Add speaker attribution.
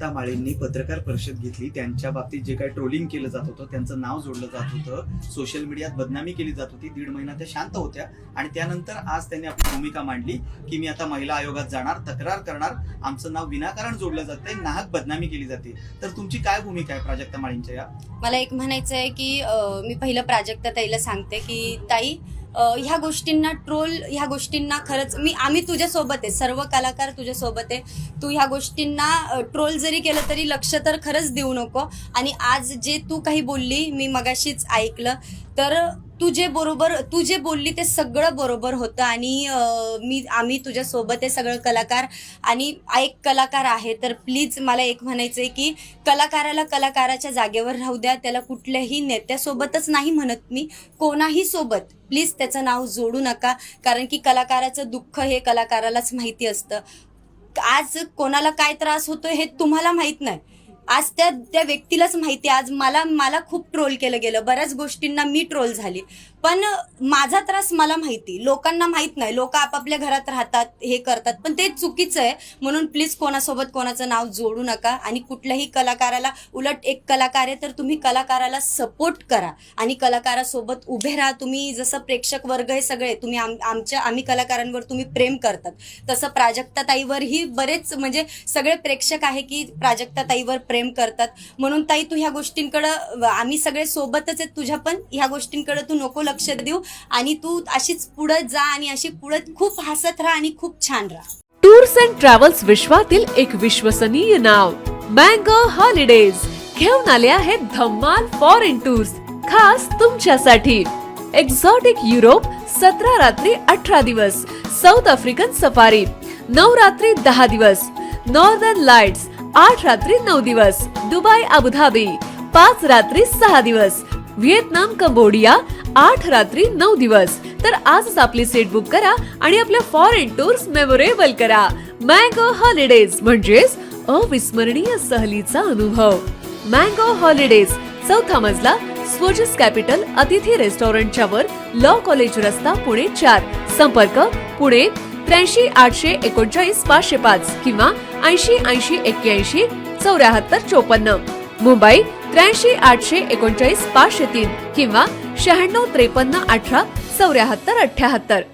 Speaker 1: प्राजक्ता माळींनी पत्रकार परिषद घेतली. त्यांच्या बाबतीत जे काही ट्रोलिंग केलं जात होतं, त्यांचं नाव जोडलं जात होतं, सोशल मीडियात बदनामी केली जात होती. 1.5 महिना त्या शांत होत्या आणि त्यानंतर आज त्यांनी आपली भूमिका मांडली की मी आता महिला आयोगात जाणार, तक्रार करणार, आमचं नाव विनाकारण जोडलं जातंय, नाहक बदनामी केली जाते. तर तुमची काय भूमिका आहे प्राजक्ता माळींच्या या?
Speaker 2: मला एक म्हणायचं आहे की मी पहिलं प्राजक्ता ताईला सांगते की ताई, ह्या गोष्टींना खरंच आम्ही तुझ्यासोबत आहे, सर्व कलाकार तुझ्यासोबत आहे. तू ह्या गोष्टींना ट्रोल जरी केलं तरी लक्ष तर खरंच देऊ नको. आणि आज जे तू काही बोलली, मी मगाशीच ऐकलं, तर तू जे बोलली ते सगळं बरोबर होतं. आणि आम्ही तुझ्यासोबत आहे सगळं कलाकार. आणि एक कलाकार आहे तर प्लीज मला एक म्हणायचं आहे की कलाकाराला कलाकाराच्या जागेवर राहू द्या. त्याला कुठल्याही नेत्यासोबतच नाही म्हणत मी, कोणाही सोबत प्लीज त्याचं नाव जोडू नका. कारण की कलाकाराचं दुःख हे कलाकारालाच माहिती असतं. आज कोणाला काय त्रास होतोय हे तुम्हाला माहित नाही, आज त्या व्यक्तीलाच माहिती. आज मला खूप ट्रोल केलं गेलं, बऱ्याच गोष्टींना मी ट्रोल झाली, पण माझा त्रास मला माहिती, लोकांना माहित नाही. लोक आपापल्या घरात राहतात, हे करतात, पण ते चुकीचं आहे. म्हणून प्लीज कोणासोबत कोणाचं नाव जोडू नका. आणि कुठल्याही कलाकाराला, उलट एक कलाकार आहे तर तुम्ही कलाकाराला सपोर्ट करा आणि कलाकारासोबत उभे राहा. तुम्ही जसं प्रेक्षक वर्ग हे सगळे तुम्ही आम्ही कलाकारांवर तुम्ही प्रेम करतात, तसं प्राजक्ता ताईवरही बरेच म्हणजे सगळे प्रेक्षक आहे की प्राजक्ता ताईवर प्रेम करतात. म्हणून ताई, तू ह्या गोष्टींकडं, आम्ही सगळे सोबतच आहेत तुझ्या, पण ह्या गोष्टींकडे तू नको लक्ष देऊ आणि तू अशीच पुढे जा आणि अशी पुढे खूप हसत राहा आणि खूप छान राहा.
Speaker 3: टूर्स अँड ट्रॅव्हल्स विश्वातील एक विश्वसनीय नाव मँगो हॉलिडेज घेऊन आले आहेत धम्माल फॉरेन टूर्स खास तुमच्यासाठी. एक्झॉटिक युरोप 17 रात्री 18 दिवस, साऊथ आफ्रिकन सफारी 9 रात्री 10 दिवस, नॉर्दर्न लाईट्स 8 रात्री 9 दिवस, दुबई अबुधाबी 5 रात्री 6 दिवस, व्हिएतनाम कंबोडिया 8 रात्री 9 दिवस. तर आजच आपली सीट बुक करा आणि आपल्या फॉरेन टूर्स मेमोरेबल करा. मँगो हॉलिडेज म्हणजेच अविस्मरणीय सहलीचा अनुभव. मँगो हॉलिडेज, 4था मजला, स्वोजस कॅपिटल अतिथी रेस्टॉरंटच्या वर, लॉ कॉलेज रस्ता, पुणे 4. संपर्क पुणे 83 839 505 किंवा 80 80 81 74 54. मुंबई 83 839 503 किंवा 96 53 18 74 78.